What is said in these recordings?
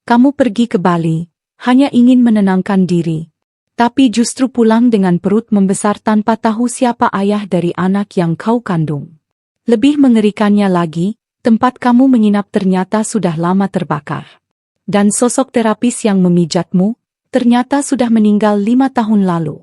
Kamu pergi ke Bali, hanya ingin menenangkan diri. Tapi justru pulang dengan perut membesar tanpa tahu siapa ayah dari anak yang kau kandung. Lebih mengerikannya lagi, tempat kamu menginap ternyata sudah lama terbakar. Dan sosok terapis yang memijatmu, ternyata sudah meninggal 5 tahun lalu.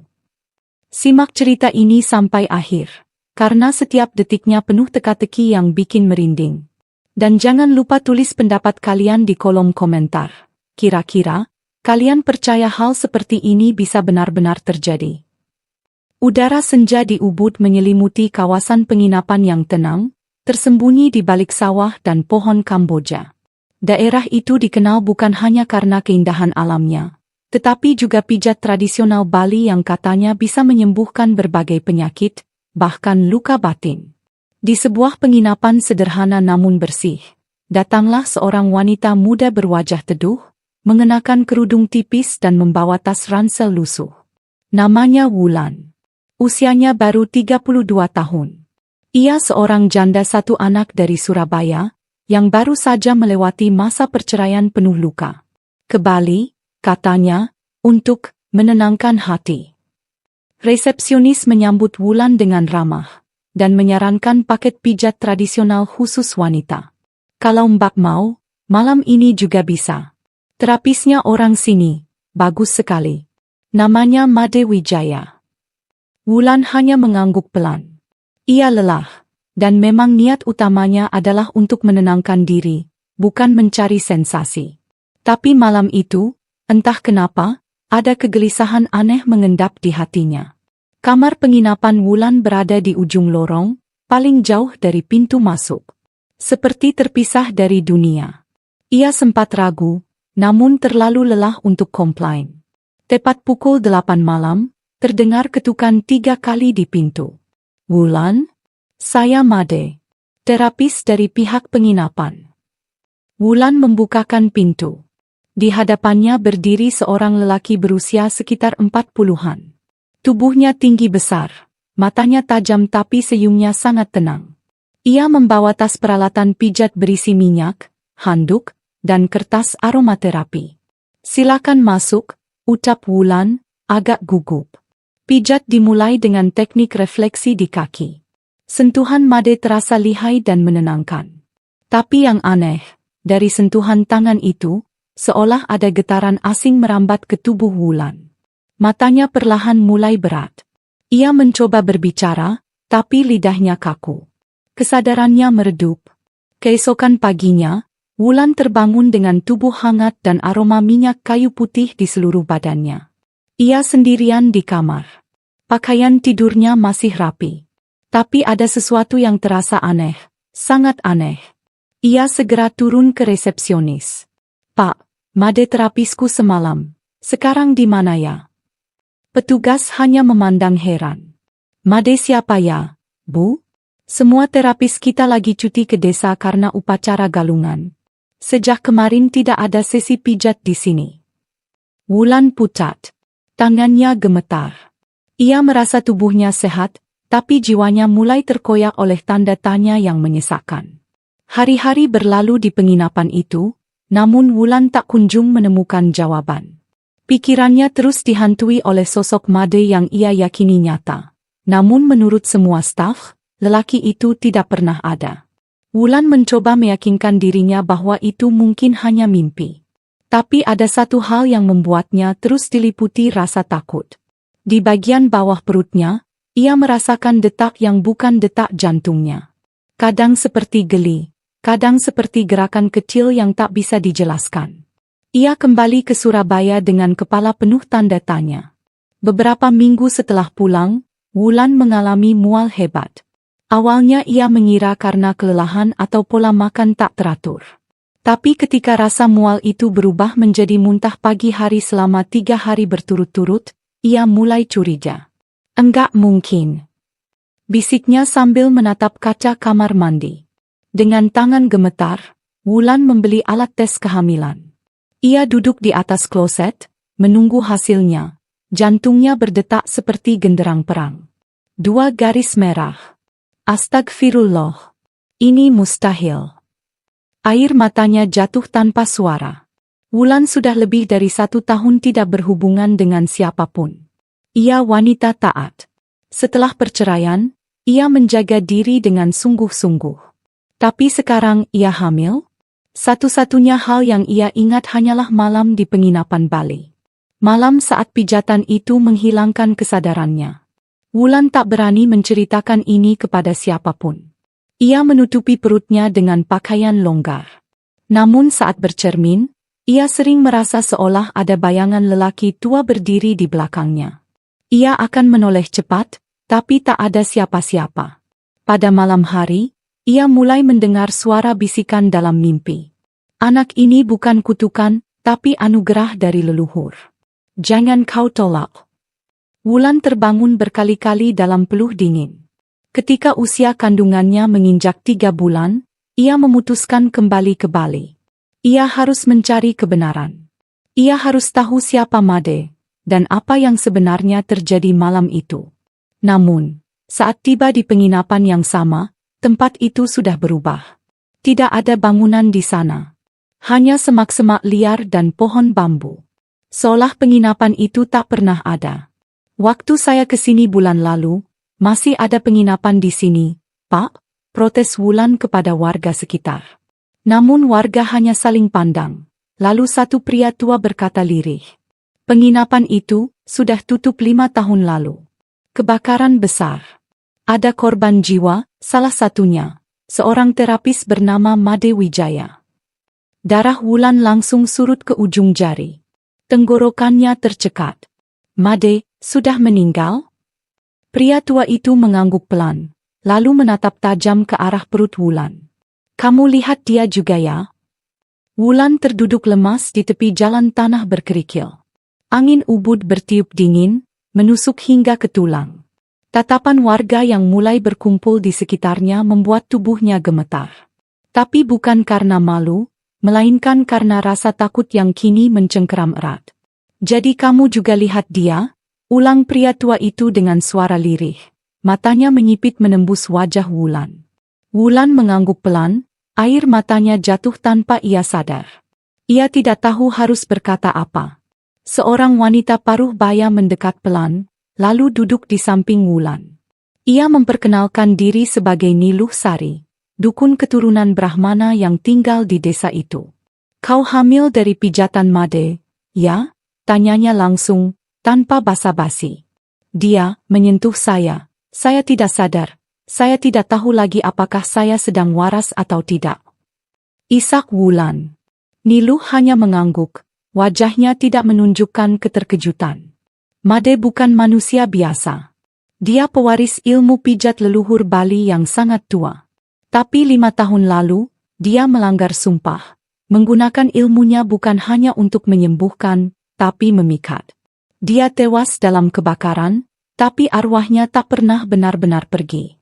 Simak cerita ini sampai akhir, karena setiap detiknya penuh teka-teki yang bikin merinding. Dan jangan lupa tulis pendapat kalian di kolom komentar. Kira-kira, kalian percaya hal seperti ini bisa benar-benar terjadi? Udara senja di Ubud menyelimuti kawasan penginapan yang tenang, tersembunyi di balik sawah dan pohon Kamboja. Daerah itu dikenal bukan hanya karena keindahan alamnya, tetapi juga pijat tradisional Bali yang katanya bisa menyembuhkan berbagai penyakit, bahkan luka batin. Di sebuah penginapan sederhana namun bersih, datanglah seorang wanita muda berwajah teduh, mengenakan kerudung tipis dan membawa tas ransel lusuh. Namanya Wulan. Usianya baru 32 tahun. Ia seorang janda satu anak dari Surabaya, yang baru saja melewati masa perceraian penuh luka. Ke Bali, katanya, untuk menenangkan hati. Resepsionis menyambut Wulan dengan ramah, dan menyarankan paket pijat tradisional khusus wanita. Kalau Mbak mau, malam ini juga bisa. Terapisnya orang sini, bagus sekali. Namanya Made Wijaya. Wulan hanya mengangguk pelan. Ia lelah, dan memang niat utamanya adalah untuk menenangkan diri, bukan mencari sensasi. Tapi malam itu, entah kenapa, ada kegelisahan aneh mengendap di hatinya. Kamar penginapan Wulan berada di ujung lorong, paling jauh dari pintu masuk. Seperti terpisah dari dunia. Ia sempat ragu, namun terlalu lelah untuk komplain. Tepat pukul 8 malam, terdengar ketukan 3 kali di pintu. Wulan? Saya Made. Terapis dari pihak penginapan. Wulan membukakan pintu. Di hadapannya berdiri seorang lelaki berusia sekitar 40-an. Tubuhnya tinggi besar, matanya tajam tapi senyumnya sangat tenang. Ia membawa tas peralatan pijat berisi minyak, handuk, dan kertas aromaterapi. Silakan masuk, ucap Wulan, agak gugup. Pijat dimulai dengan teknik refleksi di kaki. Sentuhan Made terasa lihai dan menenangkan. Tapi yang aneh, dari sentuhan tangan itu, seolah ada getaran asing merambat ke tubuh Wulan. Matanya perlahan mulai berat. Ia mencoba berbicara, tapi lidahnya kaku. Kesadarannya meredup. Keesokan paginya, Wulan terbangun dengan tubuh hangat dan aroma minyak kayu putih di seluruh badannya. Ia sendirian di kamar. Pakaian tidurnya masih rapi. Tapi ada sesuatu yang terasa aneh, sangat aneh. Ia segera turun ke resepsionis. Pak, Made terapisku semalam. Sekarang di mana ya? Petugas hanya memandang heran. Made siapa ya, Bu? Semua terapis kita lagi cuti ke desa karena upacara galungan. Sejak kemarin tidak ada sesi pijat di sini. Wulan pucat. Tangannya gemetar. Ia merasa tubuhnya sehat, tapi jiwanya mulai terkoyak oleh tanda tanya yang menyesakkan. Hari-hari berlalu di penginapan itu, namun Wulan tak kunjung menemukan jawaban. Pikirannya terus dihantui oleh sosok Made yang ia yakini nyata. Namun menurut semua staf, lelaki itu tidak pernah ada. Wulan mencoba meyakinkan dirinya bahwa itu mungkin hanya mimpi. Tapi ada satu hal yang membuatnya terus diliputi rasa takut. Di bagian bawah perutnya, ia merasakan detak yang bukan detak jantungnya. Kadang seperti geli, kadang seperti gerakan kecil yang tak bisa dijelaskan. Ia kembali ke Surabaya dengan kepala penuh tanda tanya. Beberapa minggu setelah pulang, Wulan mengalami mual hebat. Awalnya ia mengira karena kelelahan atau pola makan tak teratur. Tapi ketika rasa mual itu berubah menjadi muntah pagi hari selama 3 hari berturut-turut, ia mulai curiga. Enggak mungkin. Bisiknya sambil menatap kaca kamar mandi. Dengan tangan gemetar, Wulan membeli alat tes kehamilan. Ia duduk di atas kloset, menunggu hasilnya. Jantungnya berdetak seperti genderang perang. 2 garis merah. Astagfirullah. Ini mustahil. Air matanya jatuh tanpa suara. Wulan sudah lebih dari 1 tahun tidak berhubungan dengan siapapun. Ia wanita taat. Setelah perceraian, ia menjaga diri dengan sungguh-sungguh. Tapi sekarang ia hamil? Satu-satunya hal yang ia ingat hanyalah malam di penginapan Bali. Malam saat pijatan itu menghilangkan kesadarannya. Wulan tak berani menceritakan ini kepada siapapun. Ia menutupi perutnya dengan pakaian longgar. Namun saat bercermin, ia sering merasa seolah ada bayangan lelaki tua berdiri di belakangnya. Ia akan menoleh cepat, tapi tak ada siapa-siapa. Pada malam hari, ia mulai mendengar suara bisikan dalam mimpi. Anak ini bukan kutukan, tapi anugerah dari leluhur. Jangan kau tolak. Wulan terbangun berkali-kali dalam peluh dingin. Ketika usia kandungannya menginjak 3 bulan, ia memutuskan kembali ke Bali. Ia harus mencari kebenaran. Ia harus tahu siapa Made, dan apa yang sebenarnya terjadi malam itu. Namun, saat tiba di penginapan yang sama, tempat itu sudah berubah. Tidak ada bangunan di sana. Hanya semak-semak liar dan pohon bambu. Seolah penginapan itu tak pernah ada. Waktu saya ke sini bulan lalu, masih ada penginapan di sini, Pak, protes Wulan kepada warga sekitar. Namun warga hanya saling pandang. Lalu satu pria tua berkata lirih. Penginapan itu sudah tutup 5 tahun lalu. Kebakaran besar. Ada korban jiwa, salah satunya seorang terapis bernama Made Wijaya. Darah Wulan langsung surut ke ujung jari. Tenggorokannya tercekat. Made sudah meninggal? Pria tua itu mengangguk pelan, lalu menatap tajam ke arah perut Wulan. Kamu lihat dia juga ya? Wulan terduduk lemas di tepi jalan tanah berkerikil. Angin ubud bertiup dingin, menusuk hingga ke tulang. Tatapan warga yang mulai berkumpul di sekitarnya membuat tubuhnya gemetar. Tapi bukan karena malu, melainkan karena rasa takut yang kini mencengkeram erat. Jadi kamu juga lihat dia? Ulang pria tua itu dengan suara lirih. Matanya menyipit menembus wajah Wulan. Wulan mengangguk pelan, air matanya jatuh tanpa ia sadar. Ia tidak tahu harus berkata apa. Seorang wanita paruh baya mendekat pelan, lalu duduk di samping Wulan. Ia memperkenalkan diri sebagai Niluh Sari, dukun keturunan Brahmana yang tinggal di desa itu. Kau hamil dari pijatan Made, ya? Tanyanya langsung, tanpa basa-basi. Dia menyentuh saya tidak sadar. Saya tidak tahu lagi apakah saya sedang waras atau tidak. Isak Wulan. Niluh hanya mengangguk, wajahnya tidak menunjukkan keterkejutan. Made bukan manusia biasa. Dia pewaris ilmu pijat leluhur Bali yang sangat tua. Tapi 5 tahun lalu, dia melanggar sumpah. Menggunakan ilmunya bukan hanya untuk menyembuhkan, tapi memikat. Dia tewas dalam kebakaran, tapi arwahnya tak pernah benar-benar pergi.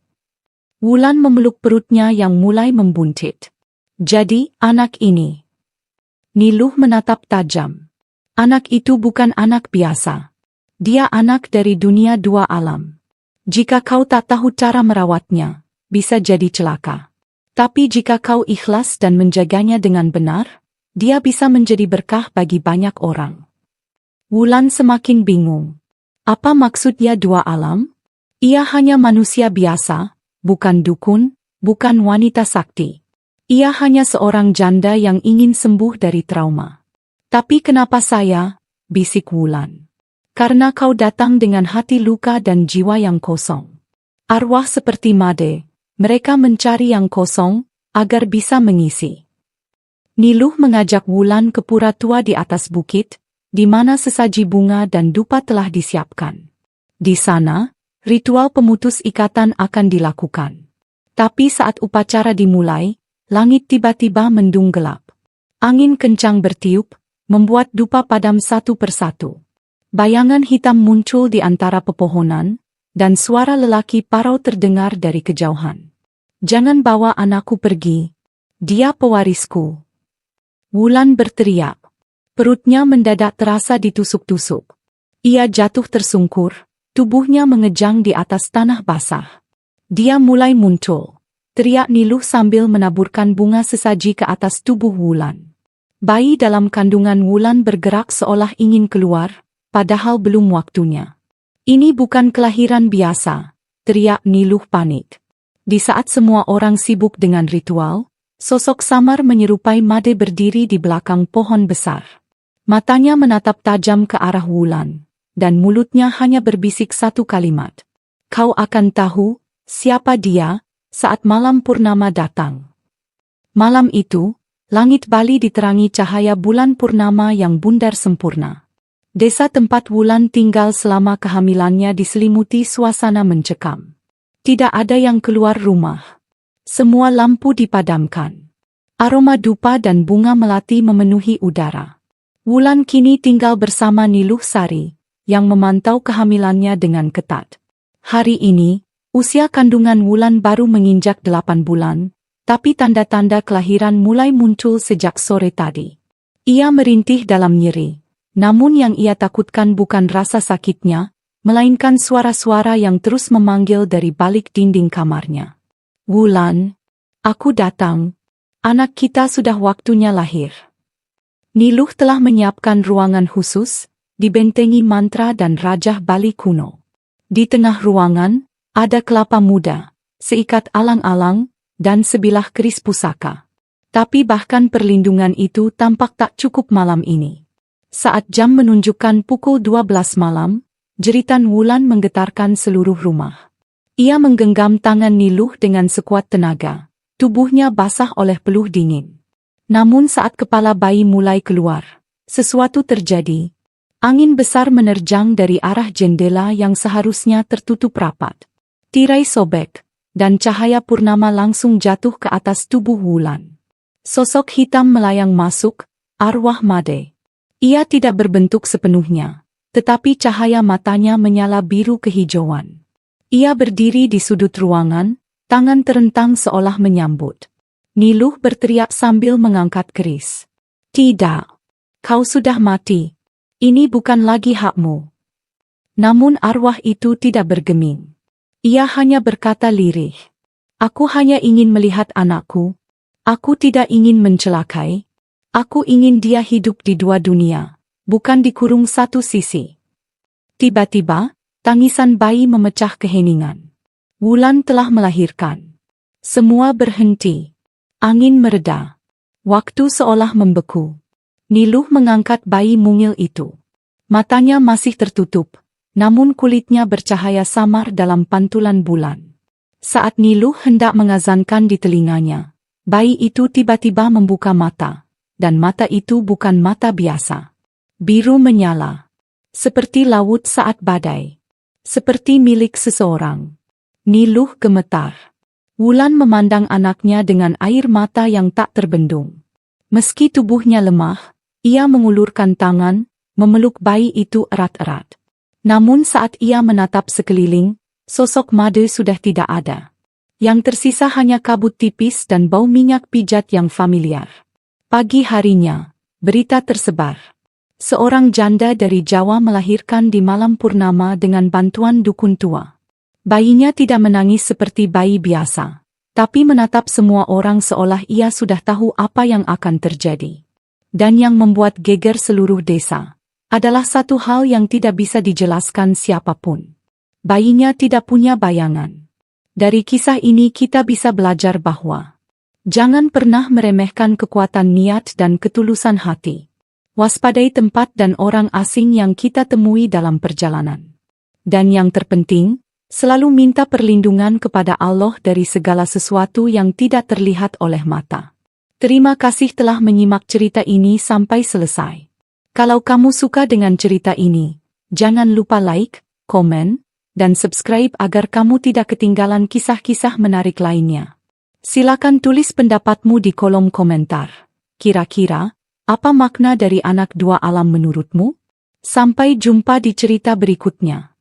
Wulan memeluk perutnya yang mulai membuntit. Jadi, anak ini. Niluh menatap tajam. Anak itu bukan anak biasa. Dia anak dari dunia 2 alam. Jika kau tak tahu cara merawatnya, bisa jadi celaka. Tapi jika kau ikhlas dan menjaganya dengan benar, dia bisa menjadi berkah bagi banyak orang. Wulan semakin bingung. Apa maksudnya 2 alam? Ia hanya manusia biasa. Bukan dukun, bukan wanita sakti. Ia hanya seorang janda yang ingin sembuh dari trauma. Tapi kenapa saya? Bisik Wulan. Karena kau datang dengan hati luka dan jiwa yang kosong. Arwah seperti Made, mereka mencari yang kosong, agar bisa mengisi. Niluh mengajak Wulan ke pura tua di atas bukit, di mana sesaji bunga dan dupa telah disiapkan. Di sana, ritual pemutus ikatan akan dilakukan. Tapi saat upacara dimulai, langit tiba-tiba mendung gelap. Angin kencang bertiup, membuat dupa padam satu persatu. Bayangan hitam muncul di antara pepohonan, dan suara lelaki parau terdengar dari kejauhan. Jangan bawa anakku pergi. Dia pewarisku. Wulan berteriak. Perutnya mendadak terasa ditusuk-tusuk. Ia jatuh tersungkur. Tubuhnya mengejang di atas tanah basah. Dia mulai muncul. Teriak Niluh sambil menaburkan bunga sesaji ke atas tubuh Wulan. Bayi dalam kandungan Wulan bergerak seolah ingin keluar, padahal belum waktunya. Ini bukan kelahiran biasa, teriak Niluh panik. Di saat semua orang sibuk dengan ritual, sosok samar menyerupai Made berdiri di belakang pohon besar. Matanya menatap tajam ke arah Wulan, dan mulutnya hanya berbisik satu kalimat. Kau akan tahu siapa dia saat malam purnama datang. Malam itu, langit Bali diterangi cahaya bulan purnama yang bundar sempurna. Desa tempat Wulan tinggal selama kehamilannya diselimuti suasana mencekam. Tidak ada yang keluar rumah. Semua lampu dipadamkan. Aroma dupa dan bunga melati memenuhi udara. Wulan kini tinggal bersama Niluh Sari, yang memantau kehamilannya dengan ketat. Hari ini, usia kandungan Wulan baru menginjak 8 bulan, tapi tanda-tanda kelahiran mulai muncul sejak sore tadi. Ia merintih dalam nyeri, namun yang ia takutkan bukan rasa sakitnya, melainkan suara-suara yang terus memanggil dari balik dinding kamarnya. Wulan, aku datang. Anak kita sudah waktunya lahir. Niluh telah menyiapkan ruangan khusus, dibentengi mantra dan rajah Bali kuno. Di tengah ruangan, ada kelapa muda, seikat alang-alang, dan sebilah keris pusaka. Tapi bahkan perlindungan itu tampak tak cukup malam ini. Saat jam menunjukkan pukul 12 malam, jeritan Wulan menggetarkan seluruh rumah. Ia menggenggam tangan Niluh dengan sekuat tenaga, tubuhnya basah oleh peluh dingin. Namun saat kepala bayi mulai keluar, sesuatu terjadi. Angin besar menerjang dari arah jendela yang seharusnya tertutup rapat. Tirai sobek, dan cahaya purnama langsung jatuh ke atas tubuh Wulan. Sosok hitam melayang masuk, arwah Made. Ia tidak berbentuk sepenuhnya, tetapi cahaya matanya menyala biru kehijauan. Ia berdiri di sudut ruangan, tangan terentang seolah menyambut. Niluh berteriak sambil mengangkat keris. Tidak, kau sudah mati. Ini bukan lagi hakmu. Namun arwah itu tidak bergeming. Ia hanya berkata lirih. Aku hanya ingin melihat anakku. Aku tidak ingin mencelakai. Aku ingin dia hidup di dua dunia, bukan dikurung satu sisi. Tiba-tiba, tangisan bayi memecah keheningan. Wulan telah melahirkan. Semua berhenti. Angin mereda. Waktu seolah membeku. Niluh mengangkat bayi mungil itu. Matanya masih tertutup, namun kulitnya bercahaya samar dalam pantulan bulan. Saat Niluh hendak mengazankan di telinganya, bayi itu tiba-tiba membuka mata, dan mata itu bukan mata biasa. Biru menyala, seperti laut saat badai, seperti milik seseorang. Niluh gemetar. Wulan memandang anaknya dengan air mata yang tak terbendung. Meski tubuhnya lemah, ia mengulurkan tangan, memeluk bayi itu erat-erat. Namun saat ia menatap sekeliling, sosok Made sudah tidak ada. Yang tersisa hanya kabut tipis dan bau minyak pijat yang familiar. Pagi harinya, berita tersebar. Seorang janda dari Jawa melahirkan di malam purnama dengan bantuan dukun tua. Bayinya tidak menangis seperti bayi biasa, tapi menatap semua orang seolah ia sudah tahu apa yang akan terjadi. Dan yang membuat geger seluruh desa adalah satu hal yang tidak bisa dijelaskan siapapun. Bayinya tidak punya bayangan. Dari kisah ini kita bisa belajar bahwa jangan pernah meremehkan kekuatan niat dan ketulusan hati. Waspadai tempat dan orang asing yang kita temui dalam perjalanan. Dan yang terpenting, selalu minta perlindungan kepada Allah dari segala sesuatu yang tidak terlihat oleh mata. Terima kasih telah menyimak cerita ini sampai selesai. Kalau kamu suka dengan cerita ini, jangan lupa like, komen, dan subscribe agar kamu tidak ketinggalan kisah-kisah menarik lainnya. Silakan tulis pendapatmu di kolom komentar. Kira-kira, apa makna dari anak dua alam menurutmu? Sampai jumpa di cerita berikutnya.